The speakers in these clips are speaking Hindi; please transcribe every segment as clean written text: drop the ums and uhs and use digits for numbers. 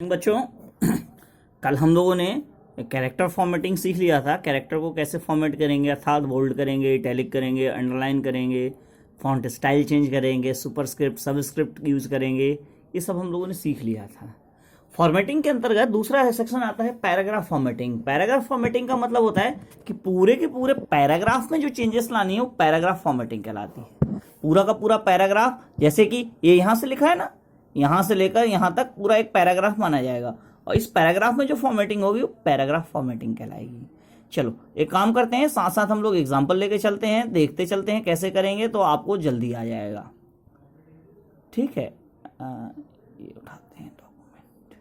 बच्चों, कल हम लोगों ने कैरेक्टर फॉर्मेटिंग सीख लिया था। कैरेक्टर को कैसे फॉर्मेट करेंगे, अर्थात बोल्ड करेंगे, इटैलिक करेंगे, अंडरलाइन करेंगे, फॉन्ट स्टाइल चेंज करेंगे, सुपरस्क्रिप्ट सबस्क्रिप्ट यूज करेंगे। ये सब हम लोगों ने सीख लिया था। फॉर्मेटिंग के अंतर्गत दूसरा सेक्शन आता है पैराग्राफ फॉर्मेटिंग। पैराग्राफ फॉर्मेटिंग का मतलब होता है कि पूरे के पूरे पैराग्राफ में जो चेंजेस लानी है वो पैराग्राफ फॉर्मेटिंग कहलाती है। पूरा का पूरा पैराग्राफ, जैसे कि ये यहां से लिखा है ना, यहां से लेकर यहां तक पूरा एक पैराग्राफ माना जाएगा, और इस पैराग्राफ में जो फॉर्मेटिंग होगी वो पैराग्राफ फॉर्मेटिंग कहलाएगी। चलो एक काम करते हैं, साथ साथ हम लोग एग्जांपल लेके चलते हैं, देखते चलते हैं कैसे करेंगे, तो आपको जल्दी आ जाएगा। ठीक है, ये उठाते हैं डॉक्यूमेंट।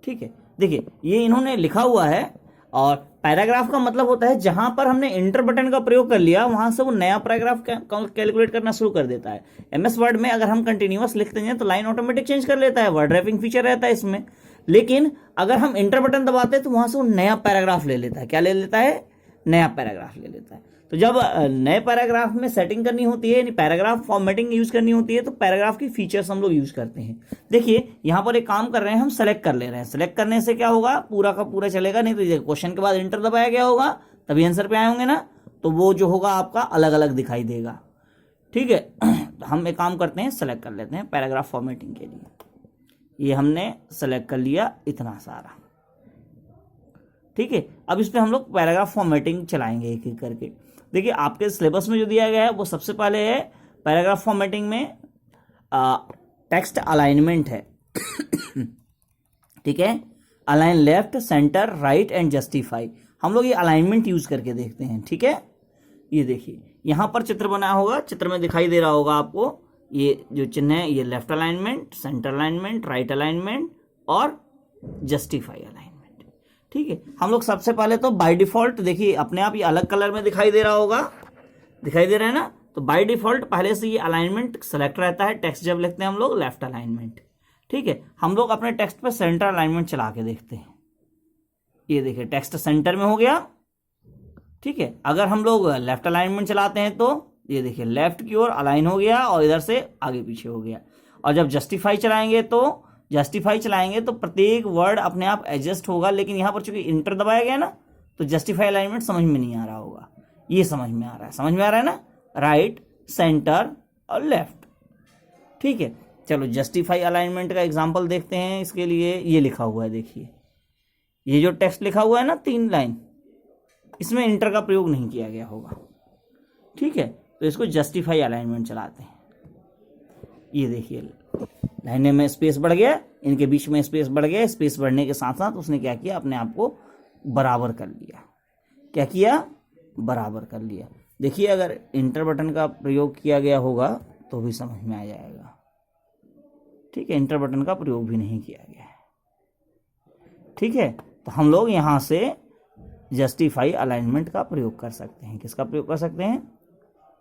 ठीक है, देखिए ये इन्होंने लिखा हुआ है, और पैराग्राफ का मतलब होता है जहां पर हमने इंटर बटन का प्रयोग कर लिया वहां से वो नया पैराग्राफ कैलकुलेट करना शुरू कर देता है। एमएस वर्ड में अगर हम कंटिन्यूअस लिखते हैं तो लाइन ऑटोमेटिक चेंज कर लेता है, वर्ड रैपिंग फीचर रहता है इसमें। लेकिन अगर हम इंटर बटन दबाते हैं तो वहां से वो नया पैराग्राफ ले लेता है। क्या ले लेता है? नया पैराग्राफ ले लेता है। तो जब नए पैराग्राफ में सेटिंग करनी होती है, यानी पैराग्राफ फॉर्मेटिंग यूज करनी होती है, तो पैराग्राफ की फीचर्स हम लोग यूज करते हैं। देखिए यहां पर एक काम कर रहे हैं, हम सेलेक्ट कर ले रहे हैं। सेलेक्ट करने से क्या होगा, पूरा का पूरा चलेगा नहीं, तो क्वेश्चन के बाद इंटर दबाया गया होगा तभी आंसर पे आए होंगे ना, तो वो जो होगा आपका अलग अलग दिखाई देगा। ठीक है, तो हम एक काम करते हैं, सेलेक्ट कर लेते हैं पैराग्राफ फॉर्मेटिंग के लिए। ये हमने सेलेक्ट कर लिया इतना सारा। ठीक है, अब इस पर हम लोग पैराग्राफ फॉर्मेटिंग चलाएंगे एक एक करके। देखिए आपके सिलेबस में जो दिया गया है वो सबसे पहले है पैराग्राफ फॉर्मेटिंग में टेक्स्ट अलाइनमेंट है। ठीक है, align left, centre, right and justify. हम लोग ये अलाइनमेंट यूज करके देखते हैं। ठीक है, ये देखिए यहां पर चित्र बना होगा, चित्र में दिखाई दे रहा होगा आपको, ये जो चिन्ह है ये left alignment, centre alignment, right alignment और जस्टिफाई अलाइनमेंट। ठीक है, हम लोग सबसे पहले तो बाय डिफॉल्ट, देखिए अपने आप ये अलग कलर में दिखाई दे रहा होगा, दिखाई दे रहा है ना, तो बाय डिफॉल्ट पहले से ये अलाइनमेंट सेलेक्ट रहता है। टेक्स्ट जब लिखते हैं हम लोग लेफ्ट अलाइनमेंट। ठीक है, हम लोग अपने टेक्स्ट पे सेंटर अलाइनमेंट चला के देखते हैं। ये देखिए टेक्स्ट सेंटर में हो गया। ठीक है, अगर हम लोग लेफ्ट अलाइनमेंट चलाते हैं तो ये देखिए लेफ्ट की ओर अलाइन हो गया और इधर से आगे पीछे हो गया। और जब जस्टिफाई चलाएंगे तो प्रत्येक वर्ड अपने आप एडजस्ट होगा। लेकिन यहां पर चूंकि इंटर दबाया गया ना, तो जस्टिफाई अलाइनमेंट समझ में नहीं आ रहा होगा। ये समझ में आ रहा है, समझ में आ रहा है ना, राइट, सेंटर और लेफ्ट। ठीक है, चलो जस्टिफाई अलाइनमेंट का एग्जांपल देखते हैं। इसके लिए ये लिखा हुआ है, देखिए ये जो टेक्स्ट लिखा हुआ है ना 3 लाइन, इसमें इंटर का प्रयोग नहीं किया गया होगा। ठीक है, तो इसको जस्टिफाई अलाइनमेंट चलाते हैं। ये देखिए लाइने में स्पेस बढ़ गया, इनके बीच में स्पेस बढ़ गया। स्पेस बढ़ने के साथ साथ उसने क्या किया, अपने आप को बराबर कर लिया। क्या किया? बराबर कर लिया। देखिए अगर इंटर बटन का प्रयोग किया गया होगा तो भी समझ में आ जाएगा। ठीक है, इंटर बटन का प्रयोग भी नहीं किया गया है। ठीक है, तो हम लोग यहां से जस्टिफाई अलाइनमेंट का प्रयोग कर सकते हैं। किसका प्रयोग कर सकते हैं?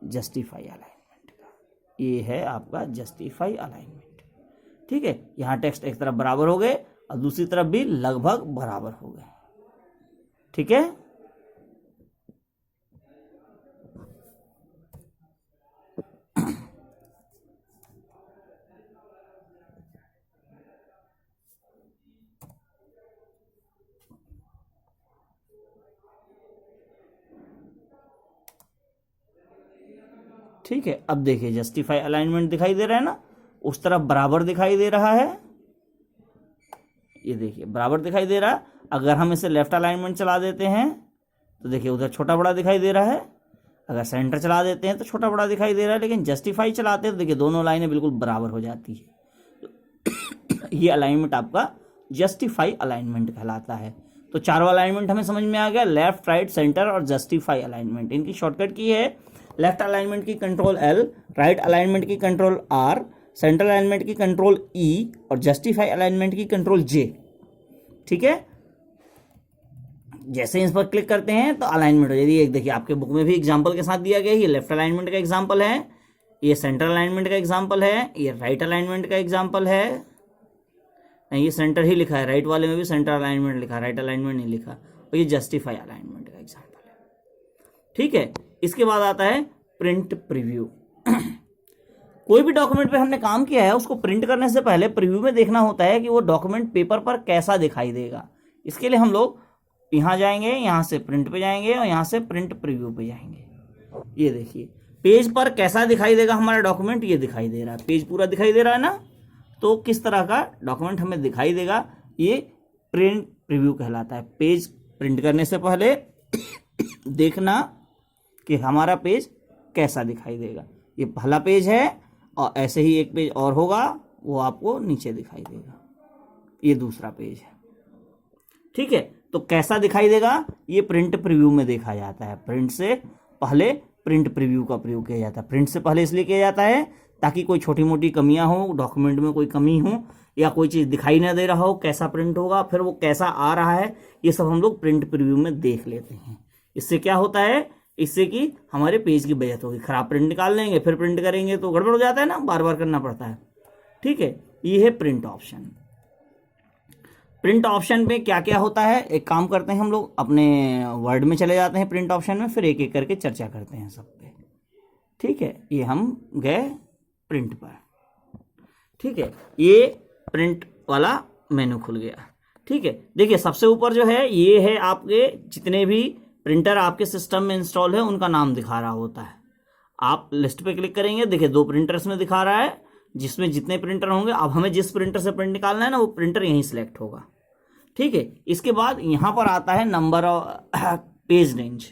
जस्टिफाई अलाइनमेंट का। ये है आपका जस्टिफाई अलाइनमेंट। ठीक है, यहां टेक्स्ट एक तरफ बराबर हो गए और दूसरी तरफ भी लगभग बराबर हो गए। ठीक है, ठीक है, अब देखिए जस्टिफाई अलाइनमेंट दिखाई दे रहा है ना, उस तरफ बराबर दिखाई दे रहा है। ये देखिए बराबर दिखाई दे रहा है। अगर हम इसे लेफ्ट अलाइनमेंट चला देते हैं तो देखिए उधर छोटा बड़ा दिखाई दे रहा है। अगर सेंटर चला देते हैं तो छोटा बड़ा दिखाई दे रहा है। लेकिन जस्टिफाई चलाते हैं तो देखिए दोनों लाइनें बिल्कुल बराबर हो जाती है। ये अलाइनमेंट आपका जस्टिफाई अलाइनमेंट कहलाता है। तो चारों अलाइनमेंट हमें समझ में आ गया, लेफ्ट, राइट, सेंटर और जस्टिफाई अलाइनमेंट। इनकी शॉर्टकट की है, लेफ्ट अलाइनमेंट की कंट्रोल L, राइट अलाइनमेंट की कंट्रोल R, सेंट्रल अलाइनमेंट की कंट्रोल E और जस्टिफाई अलाइनमेंट की कंट्रोल J। ठीक है, जैसे इस पर क्लिक करते हैं तो अलाइनमेंट हो जाएगी। देखिए आपके बुक में भी एग्जांपल के साथ दिया गया है। ये लेफ्ट अलाइनमेंट का एग्जांपल है, ये सेंट्रल अलाइनमेंट का एग्जांपल है, ये राइट अलाइनमेंट का एग्जांपल है। नहीं, ये सेंटर ही लिखा है, राइट वाले में भी सेंटर अलाइनमेंट लिखा है, राइट अलाइनमेंट नहीं लिखा। और ये जस्टिफाई अलाइनमेंट का एग्जांपल है। ठीक है, इसके बाद आता है प्रिंट प्रीव्यू। कोई भी डॉक्यूमेंट पे हमने काम किया है उसको प्रिंट करने से पहले प्रीव्यू में देखना होता है कि वो डॉक्यूमेंट पेपर पर कैसा दिखाई देगा। इसके लिए हम लोग यहाँ जाएंगे, यहाँ से प्रिंट पे जाएंगे और यहाँ से प्रिंट प्रीव्यू पे जाएंगे। ये देखिए पेज पर कैसा दिखाई देगा हमारा डॉक्यूमेंट, ये दिखाई दे रहा है, पेज पूरा दिखाई दे रहा है ना। तो किस तरह का डॉक्यूमेंट हमें दिखाई देगा, ये प्रिंट प्रीव्यू कहलाता है। पेज प्रिंट करने से पहले देखना कि हमारा पेज कैसा दिखाई देगा। ये पहला पेज है और ऐसे ही एक पेज और होगा, वो आपको नीचे दिखाई देगा। ये दूसरा पेज है, ठीक है। तो कैसा दिखाई देगा, ये प्रिंट प्रीव्यू में देखा जाता है। प्रिंट से पहले प्रिंट प्रीव्यू का प्रयोग किया जाता है। प्रिंट से पहले इसलिए किया जाता है ताकि कोई छोटी मोटी कमियां हो, डॉक्यूमेंट में कोई कमी हो या कोई चीज़ दिखाई ना दे रहा हो, कैसा प्रिंट होगा, फिर वो कैसा आ रहा है, ये सब हम लोग प्रिंट प्रीव्यू में देख लेते हैं। इससे क्या होता है, इससे कि हमारे पेज की बचत होगी। खराब प्रिंट निकाल लेंगे फिर प्रिंट करेंगे तो गड़बड़ हो जाता है ना, बार बार करना पड़ता है, ठीक है। ये है प्रिंट ऑप्शन। प्रिंट ऑप्शन पे क्या क्या होता है, एक काम करते हैं हम लोग अपने वर्ड में चले जाते हैं प्रिंट ऑप्शन में, फिर एक एक करके चर्चा करते हैं सब पे, ठीक है। ये हम गए प्रिंट पर, ठीक है। ये प्रिंट वाला मेनू खुल गया, ठीक है। देखिए सबसे ऊपर जो है ये है आपके जितने भी प्रिंटर आपके सिस्टम में इंस्टॉल है उनका नाम दिखा रहा होता है। आप लिस्ट पे क्लिक करेंगे, देखिए 2 प्रिंटर्स में दिखा रहा है जिसमें जितने प्रिंटर होंगे। अब हमें जिस प्रिंटर से प्रिंट निकालना है ना वो प्रिंटर यहीं सिलेक्ट होगा, ठीक है। इसके बाद यहां पर आता है number of page range.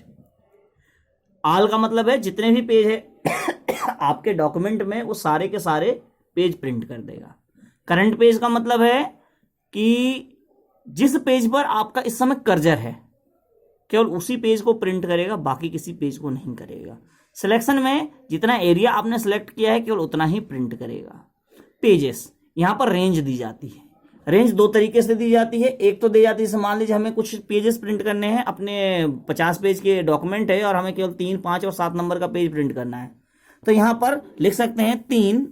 All का मतलब है जितने भी पेज है आपके डॉक्यूमेंट में वो सारे के सारे पेज प्रिंट कर देगा। करंट पेज का मतलब है कि जिस पेज पर आपका इस समय कर्सर है केवल उसी पेज को प्रिंट करेगा, बाकी किसी पेज को नहीं करेगा। सिलेक्शन में जितना एरिया आपने सेलेक्ट किया है केवल उतना ही प्रिंट करेगा। पेजेस, यहाँ पर रेंज दी जाती है। रेंज 2 तरीके से दी जाती है। एक तो दी जाती है, मान लीजिए हमें कुछ पेजेस प्रिंट करने हैं, अपने 50 पेज के डॉक्यूमेंट है और हमें केवल 3, 5 और 7 नंबर का पेज प्रिंट करना है, तो यहाँ पर लिख सकते हैं 3,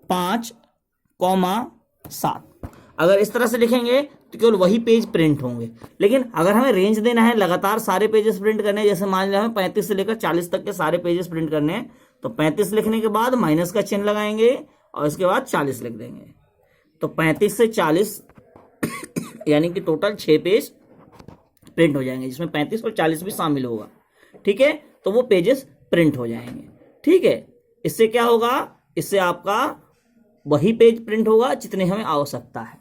5, 7। अगर इस तरह से लिखेंगे तो केवल वही पेज प्रिंट होंगे। लेकिन अगर हमें रेंज देना है, लगातार सारे पेजेस प्रिंट करने हैं, जैसे मान लीजिए हमें 35 से लेकर 40 तक के सारे पेजेस प्रिंट करने हैं, तो 35 लिखने के बाद माइनस का चिन्ह लगाएंगे और इसके बाद 40 लिख देंगे। तो 35 से 40 यानी कि टोटल 6 पेज प्रिंट हो जाएंगे, जिसमें 35 और 40 भी शामिल होगा, ठीक है। तो वो पेजेस प्रिंट हो जाएंगे, ठीक है। इससे क्या होगा, इससे आपका वही पेज प्रिंट होगा जितने हमें आवश्यकता है,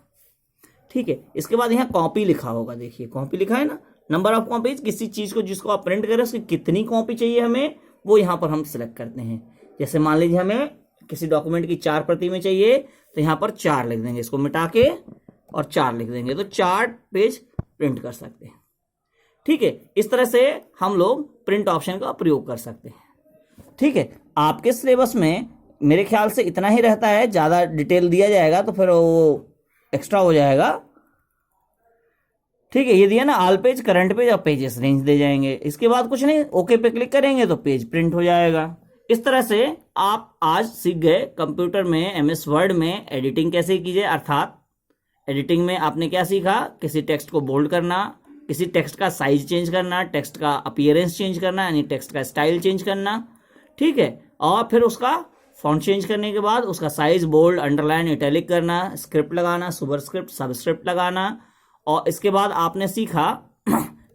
ठीक है। इसके बाद यहाँ कॉपी लिखा होगा, देखिए कॉपी लिखा है ना, नंबर ऑफ कॉपीज। किसी चीज को जिसको आप प्रिंट करें उसकी कितनी कॉपी चाहिए हमें, वो यहाँ पर हम सिलेक्ट करते हैं। जैसे मान लीजिए हमें किसी डॉक्यूमेंट की 4 प्रति में चाहिए, तो यहाँ पर 4 लिख देंगे, इसको मिटा के और 4 लिख देंगे, तो 4 पेज प्रिंट कर सकते हैं, ठीक है। इस तरह से हम लोग प्रिंट ऑप्शन का प्रयोग कर सकते हैं, ठीक है। आपके सिलेबस में मेरे ख्याल से इतना ही रहता है, ज़्यादा डिटेल दिया जाएगा तो फिर वो एक्स्ट्रा हो जाएगा, ठीक है। ये दिया ना ऑल पेज, करंट पेज और पेजेस रेंज दे जाएंगे। इसके बाद कुछ नहीं, ओके पे क्लिक करेंगे तो पेज प्रिंट हो जाएगा। इस तरह से आप आज सीख गए कंप्यूटर में एमएस वर्ड में एडिटिंग कैसे कीजिए। अर्थात एडिटिंग में आपने क्या सीखा, किसी टेक्स्ट को बोल्ड करना, किसी टेक्स्ट का साइज चेंज करना, टेक्स्ट का अपीयरेंस चेंज करना यानी टेक्स्ट का स्टाइल चेंज करना, ठीक है। और फिर उसका फॉन्ट चेंज करने के बाद उसका साइज बोल्ड, अंडरलाइन, इटैलिक करना, स्क्रिप्ट लगाना, सुपरस्क्रिप्ट, सबस्क्रिप्ट लगाना। और इसके बाद आपने सीखा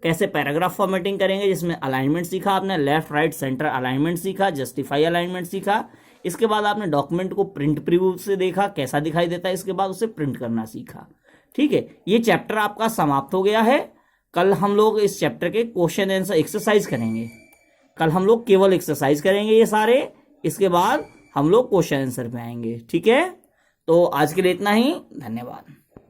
कैसे पैराग्राफ फॉर्मेटिंग करेंगे, जिसमें अलाइनमेंट सीखा आपने, लेफ्ट राइट सेंटर अलाइनमेंट सीखा, जस्टिफाई अलाइनमेंट सीखा। इसके बाद आपने डॉक्यूमेंट को प्रिंट प्रीव्यू से देखा कैसा दिखाई देता है, इसके बाद उसे प्रिंट करना सीखा, ठीक है। ये चैप्टर आपका समाप्त हो गया है। कल हम लोग इस चैप्टर के क्वेश्चन आंसर एक्सरसाइज करेंगे। कल हम लोग केवल एक्सरसाइज करेंगे ये सारे, इसके बाद हम लोग क्वेश्चन आंसर पे आएंगे, ठीक है। तो आज के लिए इतना ही, धन्यवाद।